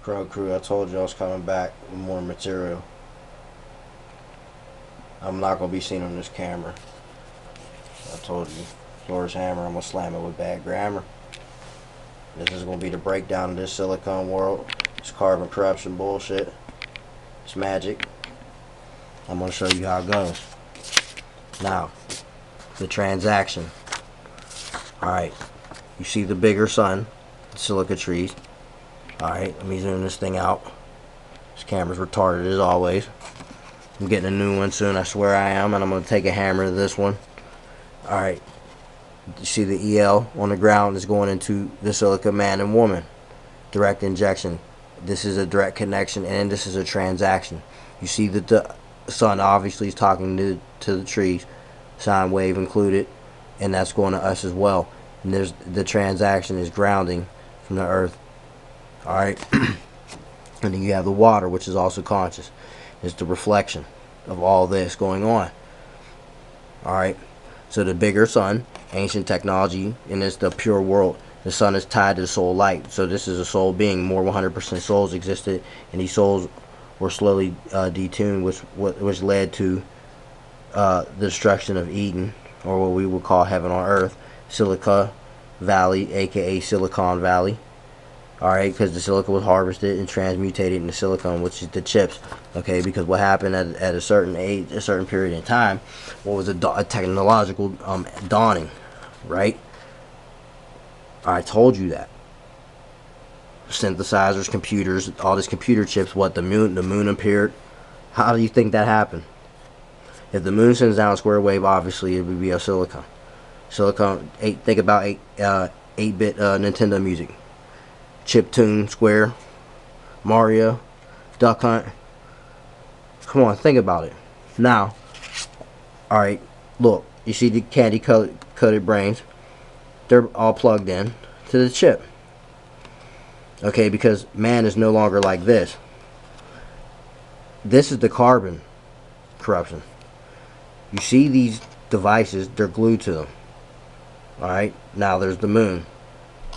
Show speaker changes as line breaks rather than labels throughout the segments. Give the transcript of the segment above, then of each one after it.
Pro Crew, I told you I was coming back with more material. I'm not going to be seen on this camera. I told you. Thor's hammer, I'm going to slam it with bad grammar. This is going to be the breakdown of this silicone world. It's carbon corruption bullshit. It's magic. I'm going to show you how it goes. Now, the transaction. Alright, you see the bigger sun, the silica trees. Alright, let me zoom this thing out. This camera's retarded as always. I'm getting a new one soon, I swear I am, and I'm going to take a hammer to this one. Alright, you see the EL on the ground is going into the silica man and woman. Direct injection. This is a direct connection, and this is a transaction. You see that the sun obviously is talking to the trees, sine wave included, and that's going to us as well. And there's the transaction is grounding from the earth. Alright, and then you have the water, which is also conscious. It's the reflection of all this going on. Alright, so the bigger sun, ancient technology, and it's the pure world. The sun is tied to the soul light. So this is a soul being. More 100% souls existed, and these souls were slowly detuned, which led to the destruction of Eden, or what we would call heaven on earth. Silica Valley, aka Silicon Valley. Alright, because the silica was harvested and transmutated into silicon, which is the chips. Okay, because what happened at a certain age, a certain period in time, what was a technological dawning, right? I told you that. Synthesizers, computers, all these computer chips. What, the moon appeared? How do you think that happened? If the moon sends down a square wave, obviously it would be a silicon. Silicon. Think about 8-bit Nintendo music. Chip tune, square, Mario, Duck Hunt. Come on, think about it. Now, alright, look, you see the candy coated brains? They're all plugged in to the chip. Okay, because man is no longer like this. This is the carbon corruption. You see these devices, they're glued to them. Alright, now there's the moon.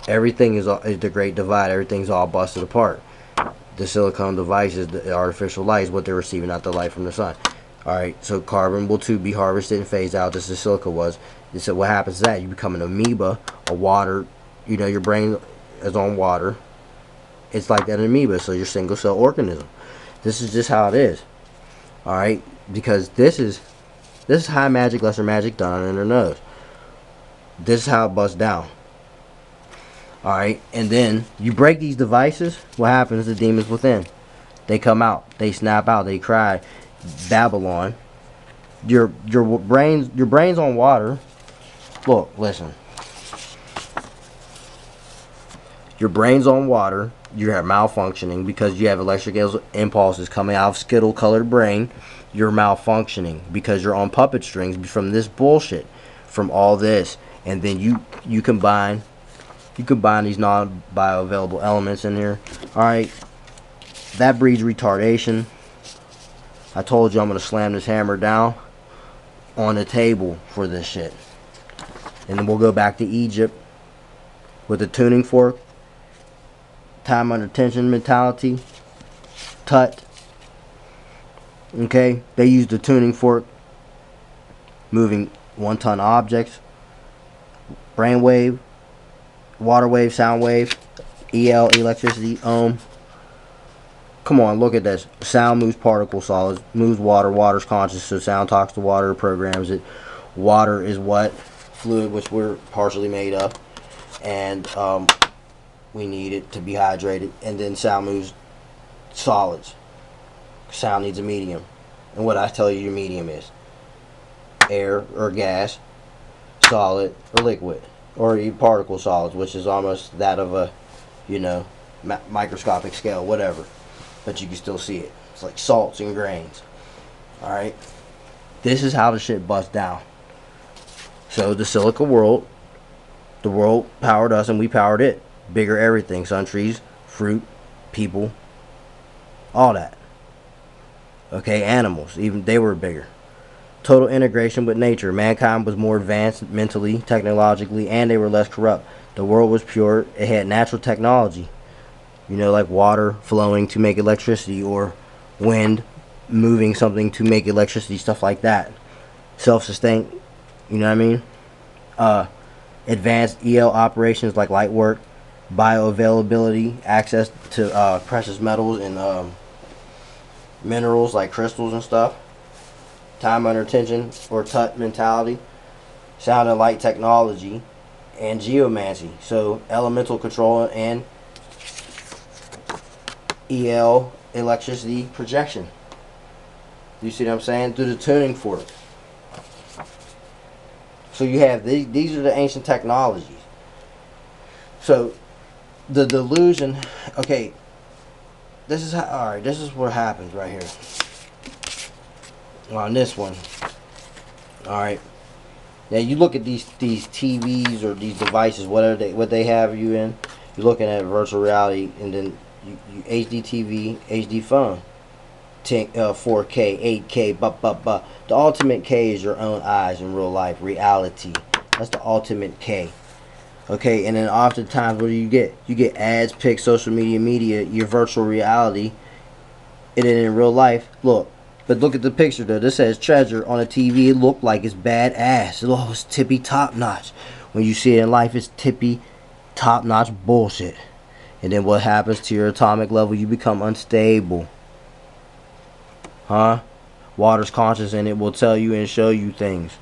Everything is the great divide. Everything's all busted apart. The silicone devices, the artificial light, is what they're receiving out the light from the sun. Alright, so carbon will too be harvested and phased out, just as silica was. And so what happens is that you become an amoeba, a water, you know, your brain is on water. It's like an amoeba, so you're a single cell organism. This is just how it is. Alright, because this is high magic, lesser magic done under the nose. This is how it busts down. Alright, and then you break these devices, what happens? The demons within, they come out, they snap out, they cry, Babylon. Your brain's on water. Look, listen. Your brain's on water. You are malfunctioning because you have electric impulses coming out of skittle colored brain. You're malfunctioning because you're on puppet strings from this bullshit, from all this, and then you combine these non-bioavailable elements in here. Alright, that breeds retardation. I told you I'm going to slam this hammer down on the table for this shit. And then we'll go back to Egypt with the tuning fork, time under tension mentality, Tut. Okay, they use the tuning fork, moving 1-ton objects, brainwave, water wave, sound wave, EL, electricity, ohm. Come on, look at this. Sound moves particle solids, moves water, water's conscious, so sound talks to water, programs it. Water is what? Fluid, which we're partially made of, and we need it to be hydrated. And then sound moves solids. Sound needs a medium, and what I tell you your medium is air or gas, solid or liquid, or particle solids, which is almost that of a, you know, microscopic scale, whatever, but you can still see it. It's like salts and grains. Alright, this is how the shit busts down. So the silica world, the world powered us and we powered it. Bigger everything, sun, trees, fruit, people, all that. Okay, animals, even they were bigger. Total integration with nature. Mankind was more advanced mentally, technologically, and they were less corrupt. The world was pure. It had natural technology. You know, like water flowing to make electricity, or wind moving something to make electricity, stuff like that. Self-sustain, you know what I mean? Advanced EL operations like light work, bioavailability, access to precious metals and minerals like crystals and stuff. Time under tension or tut mentality, sound and light technology, and geomancy. So elemental control and EL electricity projection. You see what I'm saying? Do the tuning for it. So you have these are the ancient technologies. So the delusion, okay, this is how, alright, this is what happens right here. On this one. Alright. Now you look at these TVs or these devices, what they have you in. You're looking at virtual reality, and then you HD TV, HD phone, 4K, 8K, The ultimate K is your own eyes in real life, reality. That's the ultimate K. Okay, and then oftentimes what do you get? You get ads, pics, social media, your virtual reality, and then in real life, look. But look at the picture though. This says treasure on a TV. It looked like it's badass. Oh, it's tippy top notch. When you see it in life, it's tippy top notch bullshit. And then what happens to your atomic level? You become unstable. Huh? Water's conscious, and it will tell you and show you things.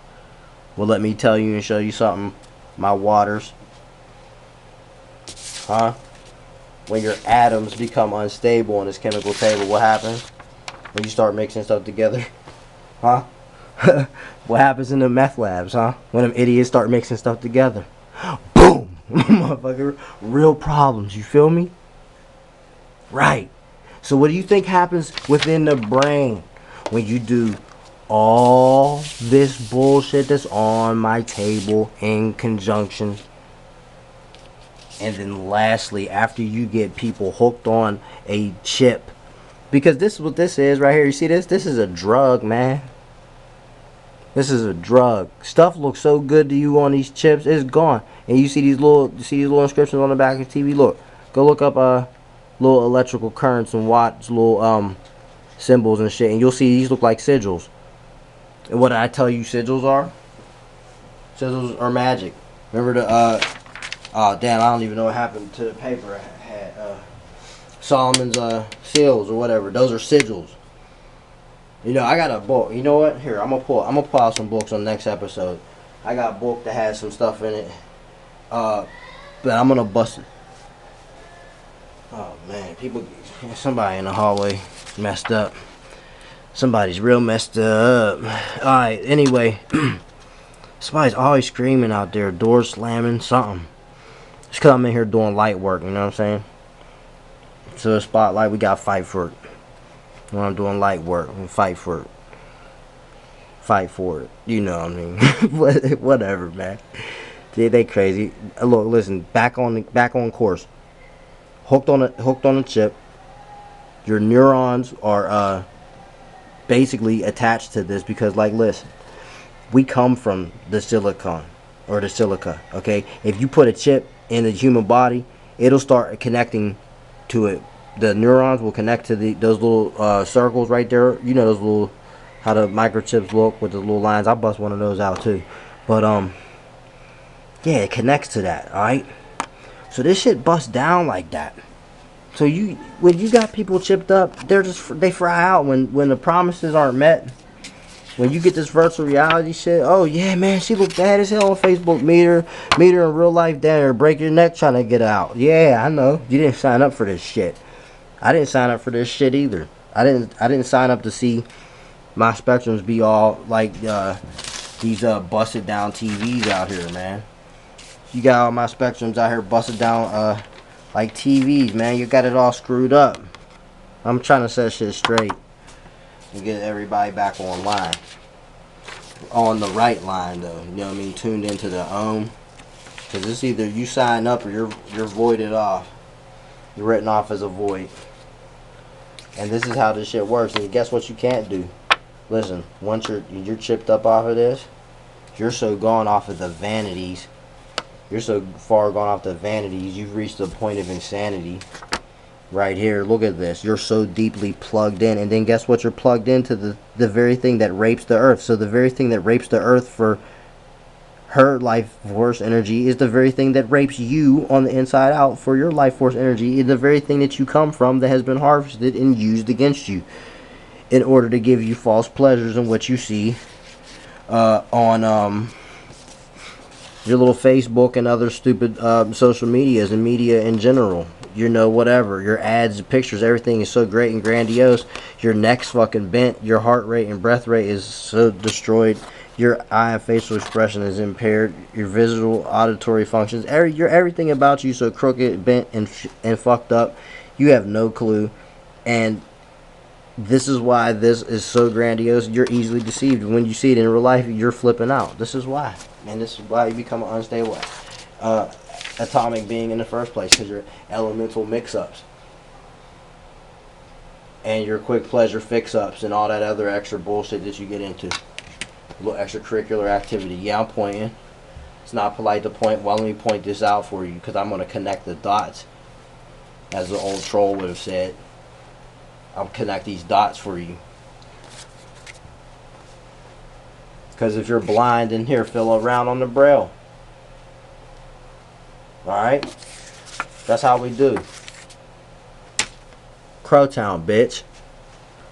Well, let me tell you and show you something. My waters. Huh? When your atoms become unstable on this chemical table, what happens? When you start mixing stuff together, huh? What happens in the meth labs, huh? When them idiots start mixing stuff together, boom, motherfucker, real problems. You feel me? Right. So what do you think happens within the brain when you do all this bullshit that's on my table in conjunction? And then lastly, after you get people hooked on a chip. Because this is what this is right here. You see this? This is a drug, man. This is a drug. Stuff looks so good to you on these chips. It's gone. And you see these little inscriptions on the back of the TV. Look. Go look up little electrical currents and watts, little symbols and shit. And you'll see these look like sigils. And what did I tell you sigils are? Sigils are magic. Remember the oh damn, I don't even know what happened to the paper I had. Solomon's seals or whatever. Those are sigils. You know, I got a book. You know what? Here, I'm gonna pull out some books on the next episode. I got a book that has some stuff in it. But I'm gonna bust it. Oh man, somebody in the hallway messed up. Somebody's real messed up. Alright, anyway. Somebody's always screaming out there, doors slamming, something. It's cause I'm in here doing light work, you know what I'm saying? To the spotlight, we gotta fight for it. When I'm doing light work, we fight for it. Fight for it. You know what I mean? Whatever, man. They crazy. Look, listen. Back on course. Hooked on a chip. Your neurons are basically attached to this because, like, listen. We come from the silicon or the silica. Okay. If you put a chip in the human body, it'll start connecting to it. The neurons will connect to those little circles right there. You know those little, how the microchips look with the little lines. I bust one of those out too. But yeah, it connects to that. All right. So this shit busts down like that. So when you got people chipped up, they fry out when the promises aren't met. When you get this virtual reality shit, oh yeah, man, she looked bad as hell on Facebook. Meet her in real life down there, break your neck trying to get out. Yeah, I know. You didn't sign up for this shit. I didn't sign up for this shit either. I didn't sign up to see my spectrums be all like these busted down TVs out here, man. You got all my spectrums out here busted down like TVs, man. You got it all screwed up. I'm trying to set shit straight and get everybody back online. On the right line though, you know what I mean? Tuned into the ohm. Cause it's either you sign up or you're voided off. You're written off as a void. And this is how this shit works. And guess what you can't do? Listen, once you're chipped up off of this, you're so gone off of the vanities. You're so far gone off the vanities, you've reached the point of insanity. Right here, look at this. You're so deeply plugged in. And then guess what? You're plugged into the very thing that rapes the earth. So the very thing that rapes the earth for her life force energy is the very thing that rapes you on the inside out for your life force energy. Is the very thing that you come from that has been harvested and used against you in order to give you false pleasures in what you see on your little Facebook and other stupid social medias and media in general. You know, whatever. Your ads, pictures, everything is so great and grandiose. Your neck's fucking bent. Your heart rate and breath rate is so destroyed. Your eye and facial expression is impaired. Your visual, auditory functions. Everything about you so crooked, bent, and fucked up. You have no clue. And this is why this is so grandiose. You're easily deceived. When you see it in real life, you're flipping out. This is why. And this is why you become an unstable atomic being in the first place, because your elemental mix-ups and your quick pleasure fix-ups and all that other extra bullshit that you get into. A little extracurricular activity. Yeah, I'm pointing. It's not polite to point. Well, let me point this out for you, because I'm going to connect the dots, as the old troll would have said. I'll connect these dots for you. Because if you're blind in here, fill around on the braille. Alright? That's how we do. Crowtown, bitch.